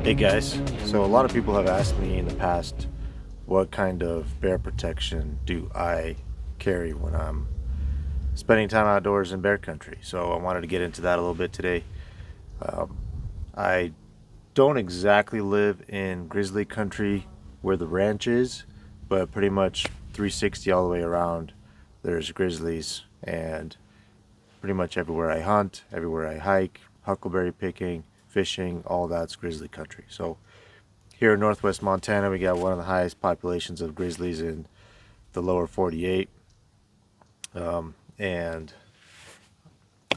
Hey guys, so a lot of people have asked me in the past what kind of bear protection do I carry when I'm spending time outdoors in bear country. So I wanted to get into that a little bit today. I don't exactly live in grizzly country where the ranch is, but pretty much 360 all the way around there's grizzlies, and pretty much everywhere I hunt, everywhere I hike, huckleberry picking, fishing, all that's grizzly country. So here in northwest Montana, we got one of the highest populations of grizzlies in the lower 48. And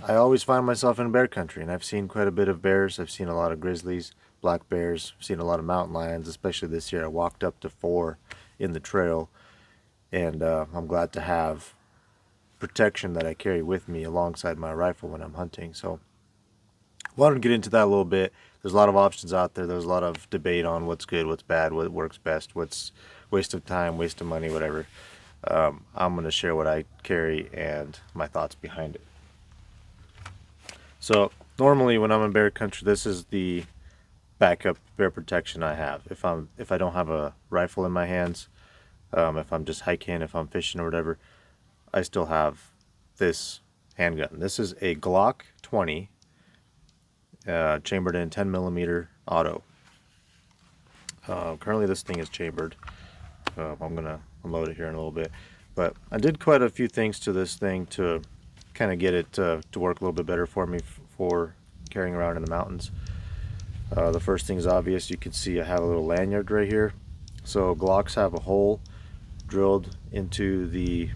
I always find myself in bear country, and I've seen quite a bit of bears. I've seen a lot of grizzlies, black bears, I've seen a lot of mountain lions, especially this year. I walked up to 4 in the trail, and I'm glad to have protection that I carry with me alongside my rifle when I'm hunting. So I wanted to get into that a little bit. There's a lot of options out there. There's a lot of debate on what's good, what's bad, what works best, what's waste of time, waste of money, whatever. I'm going to share what I carry and my thoughts behind it. So normally when I'm in bear country, this is the backup bear protection I have. If I don't have a rifle in my hands, if I'm just hiking, if I'm fishing or whatever, I still have this handgun. This is a Glock 20, chambered in 10 millimeter auto. Currently this thing is chambered. I'm gonna unload it here in a little bit, but I did quite a few things to this thing to kind of get it to work a little bit better for me for carrying around in the mountains. The first thing is obvious. You can see I have a little lanyard right here. So Glocks have a hole drilled into the,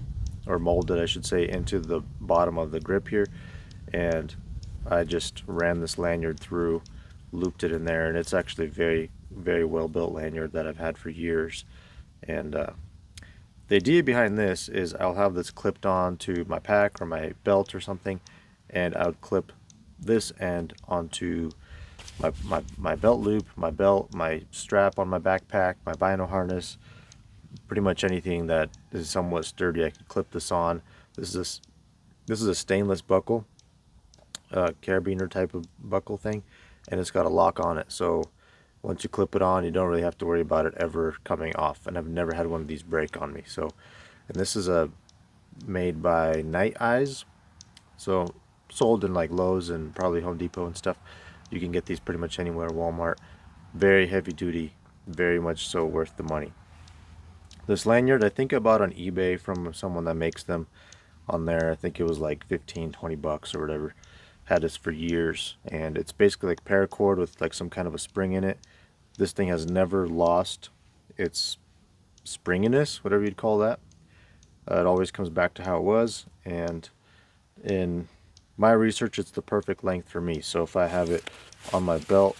or molded I should say, into the bottom of the grip here, and I just ran this lanyard through, looped it in there, and it's actually very well built lanyard that I've had for years. And the idea behind this is I'll have this clipped on to my pack or my belt or something, and I would clip this end onto my belt loop, my belt, my strap on my backpack, my bino harness, pretty much anything that is somewhat sturdy. I could clip this on. This is a stainless buckle, carabiner type of buckle thing, and it's got a lock on it. So once you clip it on, you don't really have to worry about it ever coming off. And I've never had one of these break on me. So, and this is made by Night Eyes. So sold in like Lowe's and probably Home Depot and stuff. You can get these pretty much anywhere, Walmart. Very heavy duty, very much so worth the money. This lanyard I think I bought on eBay from someone that makes them on there. I think it was like 15, 20 bucks or whatever. Had this for years, and it's basically like paracord with like some kind of a spring in it. This thing has never lost its springiness, whatever you'd call that. It always comes back to how it was, and in my research it's the perfect length for me. So if I have it on my belt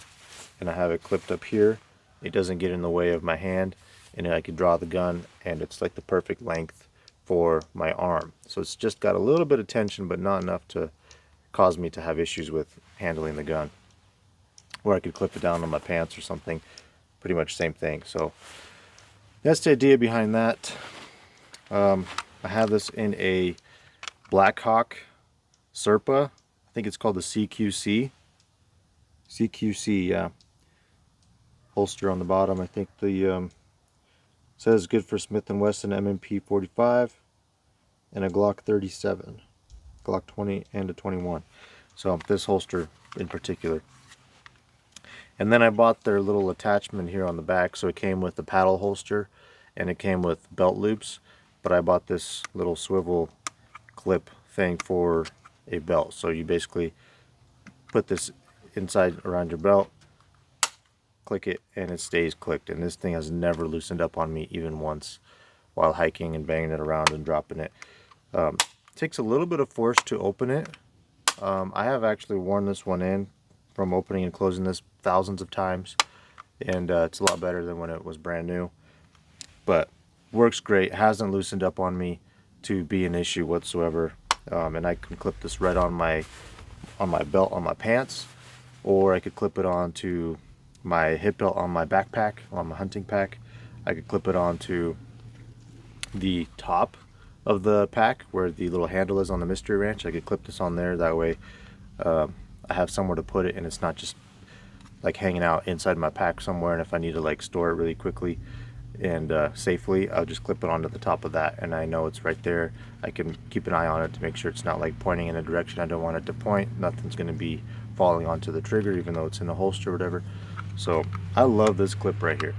and I have it clipped up here, it doesn't get in the way of my hand, and I can draw the gun, and it's like the perfect length for my arm. So it's just got a little bit of tension, but not enough to cause me to have issues with handling the gun. Or I could clip it down on my pants or something. Pretty much same thing. So that's the idea behind that. I have this in a Blackhawk Serpa. I think it's called the CQC. CQC, yeah. Holster on the bottom. I think the says good for Smith & Wesson M&P 45 and a Glock 37, Glock 20 and a 21. So this holster in particular. And then I bought their little attachment here on the back. So it came with the paddle holster and it came with belt loops. But I bought this little swivel clip thing for a belt. So you basically put this inside around your belt, click it, and it stays clicked. And this thing has never loosened up on me even once while hiking and banging it around and dropping it. It takes a little bit of force to open it. I have actually worn this one in from opening and closing this thousands of times, and it's a lot better than when it was brand new, but works great. Hasn't loosened up on me to be an issue whatsoever. And I can clip this right on my belt on my pants, or I could clip it onto my hip belt on my backpack, on my hunting pack. I could clip it onto the top of the pack where the little handle is on the Mystery Ranch. I could clip this on there. That way I have somewhere to put it, and it's not just like hanging out inside my pack somewhere, and if I need to like store it really quickly and safely, I'll just clip it onto the top of that, and I know it's right there. I can keep an eye on it to make sure it's not like pointing in a direction I don't want it to point. Nothing's going to be falling onto the trigger even though it's in the holster or whatever. So I love this clip right here.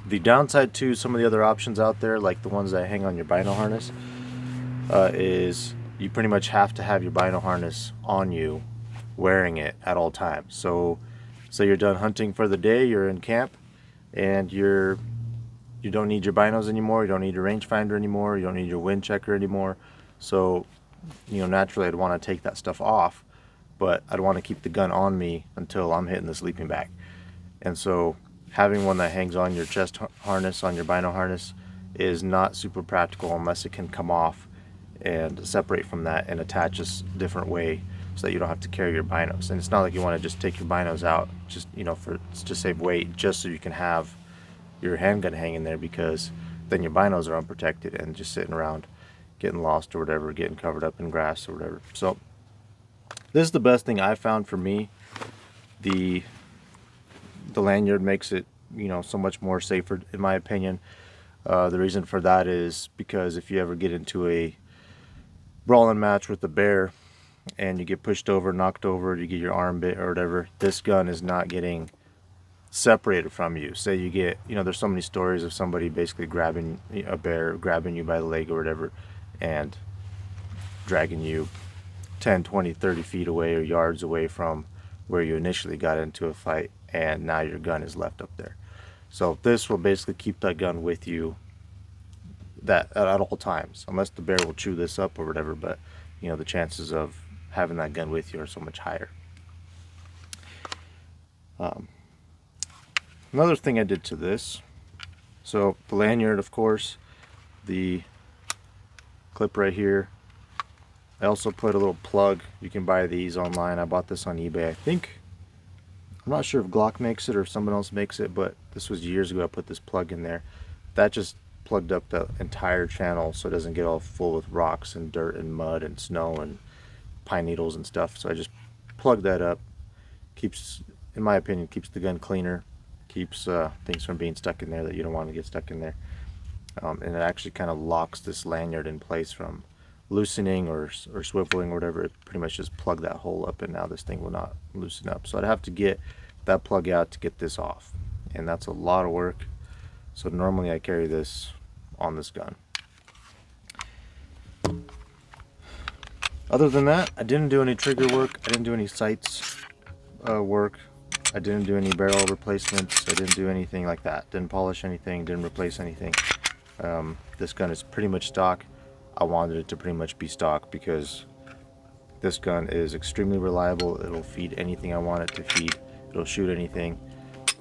The downside to some of the other options out there, like the ones that hang on your bino harness, is you pretty much have to have your bino harness on you, wearing it at all times. So you're done hunting for the day, you're in camp, and you don't need your binos anymore, you don't need your rangefinder anymore, you don't need your wind checker anymore. So, you know, naturally I'd want to take that stuff off, but I'd want to keep the gun on me until I'm hitting the sleeping bag. And so having one that hangs on your chest harness, on your bino harness, is not super practical unless it can come off and separate from that and attach a different way so that you don't have to carry your binos. And it's not like you want to just take your binos out just, you know, for to save weight, just so you can have your handgun hanging there, because then your binos are unprotected and just sitting around getting lost or whatever, getting covered up in grass or whatever. So this is the best thing I found for me. The lanyard makes it, you know, so much more safer in my opinion. The reason for that is because if you ever get into a brawling match with a bear and you get pushed over, knocked over, you get your arm bit or whatever, this gun is not getting separated from you. Say you get, you know, there's so many stories of somebody basically grabbing a bear, grabbing you by the leg or whatever, and dragging you 10, 20, 30 feet away or yards away from where you initially got into a fight, and now your gun is left up there. So this will basically keep that gun with you at all times, unless the bear will chew this up or whatever, but you know, the chances of having that gun with you are so much higher. Another thing I did to this, so the lanyard, of course, the clip right here, I also put a little plug. You can buy these online. I bought this on eBay. I think, I'm not sure if Glock makes it or if someone else makes it, but this was years ago. I put this plug in there. That just plugged up the entire channel so it doesn't get all full with rocks and dirt and mud and snow and pine needles and stuff. So I just plugged that up. Keeps, in my opinion, keeps the gun cleaner. Keeps things from being stuck in there that you don't want to get stuck in there. And it actually kind of locks this lanyard in place from loosening or swiveling or whatever. It pretty much just plug that hole up, and now this thing will not loosen up. So I'd have to get that plug out to get this off, and that's a lot of work. So normally I carry this on this gun. Other than that, I didn't do any trigger work. I didn't do any sights work. I didn't do any barrel replacements. I didn't do anything like that. Didn't polish anything, didn't replace anything. This gun is pretty much stock. I wanted it to pretty much be stock because this gun is extremely reliable. It'll feed anything I want it to feed. It'll shoot anything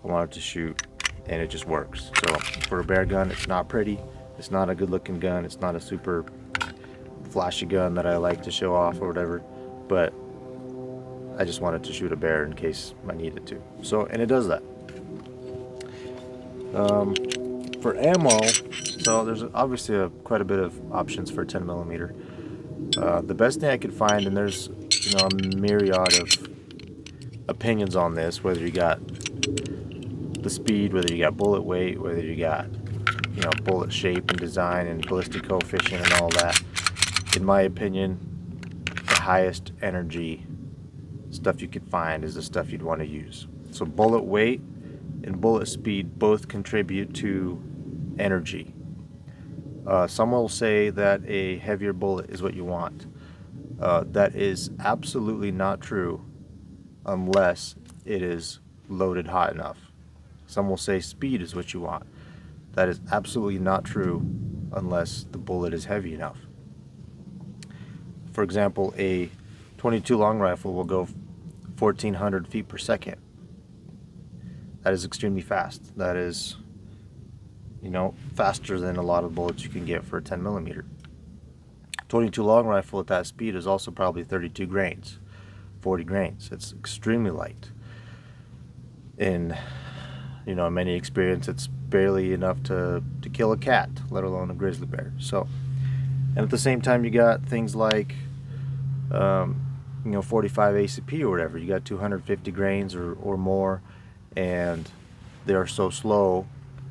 I want it to shoot, and it just works. So for a bear gun, it's not pretty. It's not a good looking gun. It's not a super flashy gun that I like to show off or whatever, but I just wanted to shoot a bear in case I needed to. So, and it does that. For ammo, so there's obviously quite a bit of options for 10 millimeter. The best thing I could find, and there's, you know, a myriad of opinions on this, whether you got the speed, whether you got bullet weight, whether you got, you know, bullet shape and design and ballistic coefficient and all that. In my opinion, the highest energy stuff you could find is the stuff you'd want to use. So bullet weight and bullet speed both contribute to energy. Some will say that a heavier bullet is what you want. That is absolutely not true unless it is loaded hot enough. Some will say speed is what you want. That is absolutely not true unless the bullet is heavy enough. For example, a 22 long rifle will go 1,400 feet per second. That is extremely fast. That is, you know, faster than a lot of bullets you can get for a 10 millimeter. 22 long rifle at that speed is also probably 32 grains, 40 grains. It's extremely light. In, you know, many experience, it's barely enough to kill a cat, let alone a grizzly bear. So, and at the same time, you got things like 45 ACP or whatever. You got 250 grains or more, and they're so slow.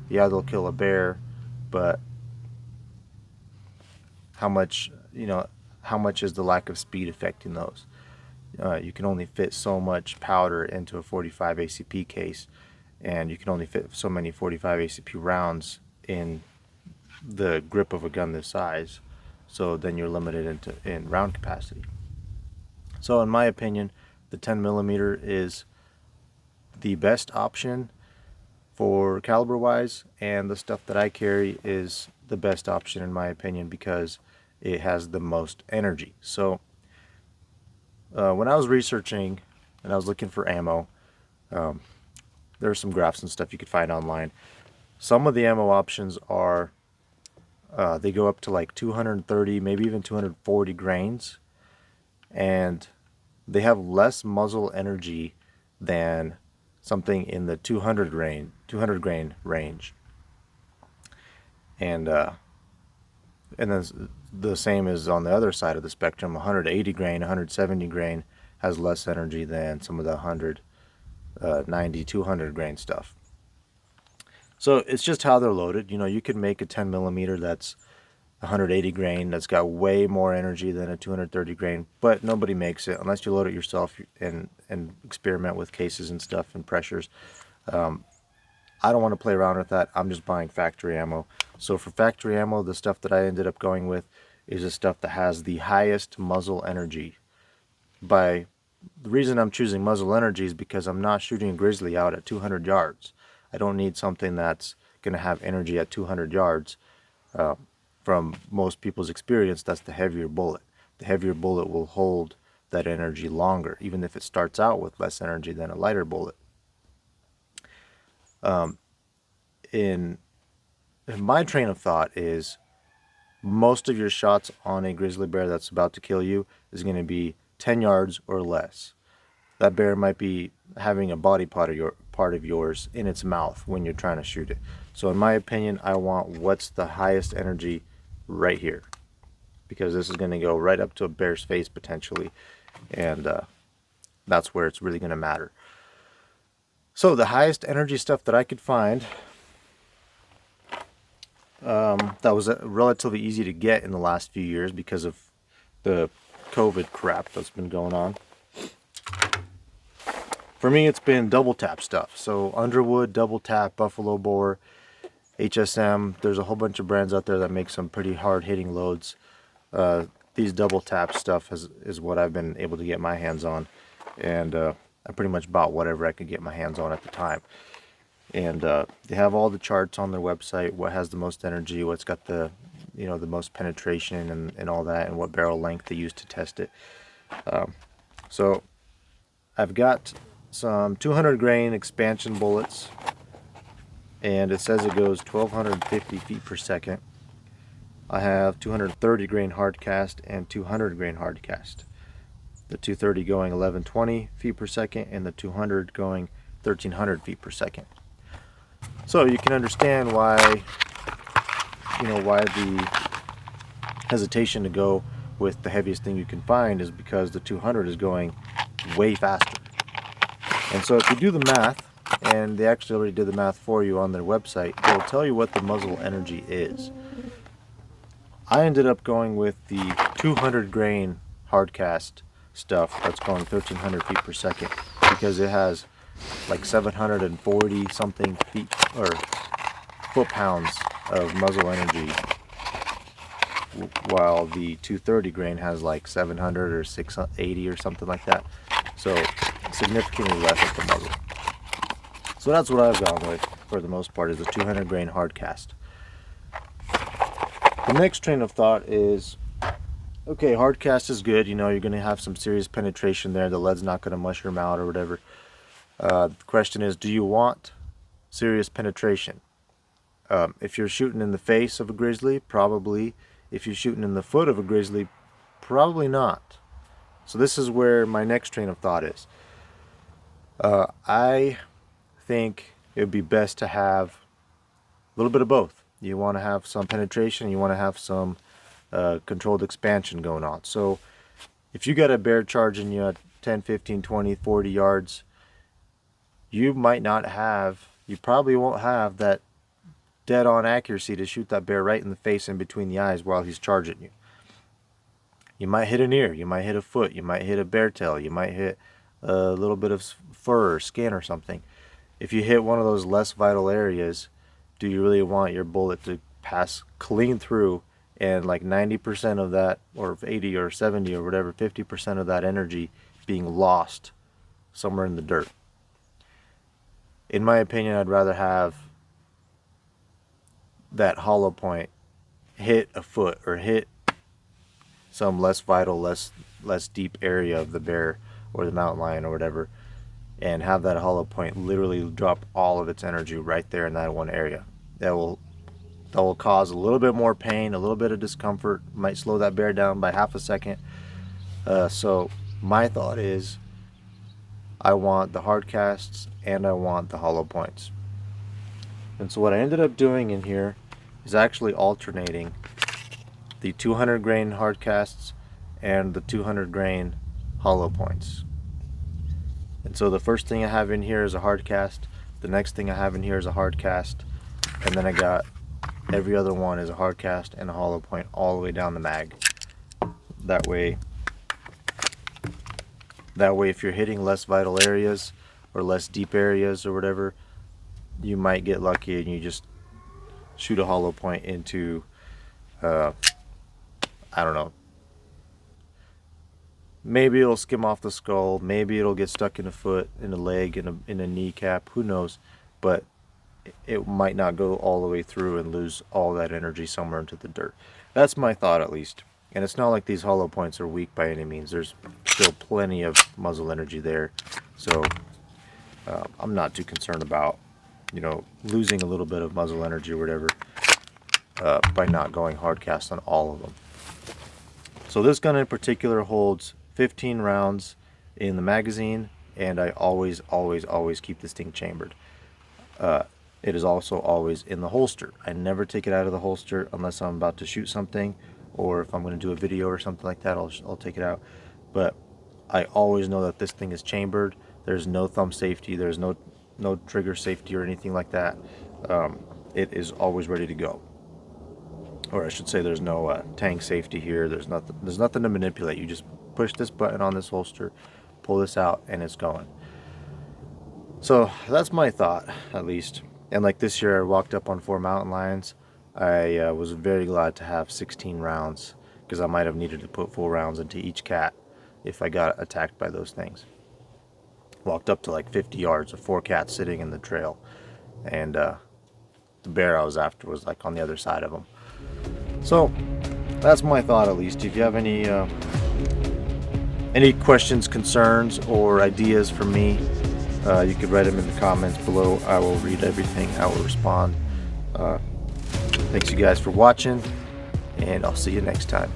Yeah, they'll kill a bear, but how much is the lack of speed affecting those? You can only fit so much powder into a 45 ACP case, and you can only fit so many 45 ACP rounds in the grip of a gun this size. So then you're limited in round capacity. So in my opinion, the 10 millimeter is the best option for caliber wise, and the stuff that I carry is the best option in my opinion because it has the most energy. So when I was researching and I was looking for ammo, there are some graphs and stuff you could find online. Some of the ammo options are they go up to like 230, maybe even 240 grains, and they have less muzzle energy than something in the 200 grain range. And then the same is on the other side of the spectrum. 180 grain, 170 grain has less energy than some of the 190, 200 grain stuff. So it's just how they're loaded. You could make a 10 millimeter that's 180 grain that's got way more energy than a 230 grain, but nobody makes it unless you load it yourself and experiment with cases and stuff and pressures. I don't want to play around with that. I'm just buying factory ammo. So for factory ammo, the stuff that I ended up going with is the stuff that has the highest muzzle energy. The reason I'm choosing muzzle energy is because I'm not shooting a Grizzly out at 200 yards. I don't need something that's going to have energy at 200 yards. From most people's experience, that's the heavier bullet. The heavier bullet will hold that energy longer, even if it starts out with less energy than a lighter bullet. In my train of thought is most of your shots on a grizzly bear that's about to kill you is going to be 10 yards or less. That bear might be having a body part of yours in its mouth when you're trying to shoot it. So in my opinion, I want what's the highest energy right here, because this is going to go right up to a bear's face potentially, and that's where it's really going to matter. So the highest energy stuff that I could find that was relatively easy to get in the last few years because of the COVID crap that's been going on. For me, it's been double tap stuff. So Underwood, double tap, Buffalo Bore, HSM. There's a whole bunch of brands out there that make some pretty hard hitting loads. These double tap stuff is what I've been able to get my hands on, and I pretty much bought whatever I could get my hands on at the time. And they have all the charts on their website, what has the most energy, what's got the the most penetration and all that, and what barrel length they use to test it. So I've got some 200 grain expansion bullets, and it says it goes 1250 feet per second. I have 230 grain hard cast and 200 grain hard cast. The 230 going 1120 feet per second and the 200 going 1300 feet per second. So you can understand why the hesitation to go with the heaviest thing you can find is because the 200 is going way faster. And so if you do the math, and they actually already did the math for you on their website, they'll tell you what the muzzle energy is. I ended up going with the 200 grain hardcast stuff that's going 1300 feet per second because it has like 740 something feet or foot-pounds of muzzle energy, while the 230 grain has like 700 or 680 or something like that. So significantly less at the muzzle. So that's what I've gone with for the most part, is the 200 grain hard cast. The next train of thought is, okay, hard cast is good. You're going to have some serious penetration there. The lead's not going to mush your mouth or whatever. The question is, do you want serious penetration? If you're shooting in the face of a grizzly, probably. If you're shooting in the foot of a grizzly, probably not. So this is where my next train of thought is. I think it would be best to have a little bit of both. You want to have some penetration, you want to have some controlled expansion going on. So if you got a bear charging you at 10, 15, 20, 40 yards, you probably won't have that dead on accuracy to shoot that bear right in the face in between the eyes while he's charging you. You might hit an ear, you might hit a foot, you might hit a bear tail, you might hit a little bit of fur or skin or something. If you hit one of those less vital areas, do you really want your bullet to pass clean through and like 90% of that, or 80 or 70 or whatever, 50% of that energy being lost somewhere in the dirt? In my opinion, I'd rather have that hollow point hit a foot or hit some less vital, less deep area of the bear or the mountain lion or whatever, and have that hollow point literally drop all of its energy right there in that one area. That will cause a little bit more pain, a little bit of discomfort, might slow that bear down by half a second. So my thought is, I want the hard casts and I want the hollow points. And so what I ended up doing in here is actually alternating the 200 grain hard casts and the 200 grain hollow points. And so the first thing I have in here is a hard cast, the next thing I have in here is a hard cast, and then I got every other one is a hard cast and a hollow point all the way down the mag. That way if you're hitting less vital areas or less deep areas or whatever, you might get lucky and you just shoot a hollow point into I don't know, maybe it'll skim off the skull, maybe it'll get stuck in a foot, in a leg, in a kneecap, who knows, but it might not go all the way through and lose all that energy somewhere into the dirt. That's my thought, at least. And it's not like these hollow points are weak by any means. There's still plenty of muzzle energy there, so I'm not too concerned about, you know, losing a little bit of muzzle energy or whatever by not going hard cast on all of them. So this gun in particular holds 15 rounds in the magazine, and I always keep this thing chambered. It is also always in the holster. I never take it out of the holster unless I'm about to shoot something, or if I'm going to do a video or something like that, I'll take it out. But I always know that this thing is chambered. There's no thumb safety, there's no trigger safety or anything like that. It is always ready to go. Or I should say, there's no tank safety here. There's nothing to manipulate. You just push this button on this holster, pull this out, and it's going. So that's my thought, at least. And like this year, I walked up on 4 mountain lions. I was very glad to have 16 rounds, because I might have needed to put full rounds into each cat if I got attacked by those things. Walked up to like 50 yards of 4 cats sitting in the trail, and the bear I was after was like on the other side of them. So that's my thought, at least. If you have any questions, concerns, or ideas for me, you could write them in the comments below. I will read everything. I will respond. Thanks you guys for watching, and I'll see you next time.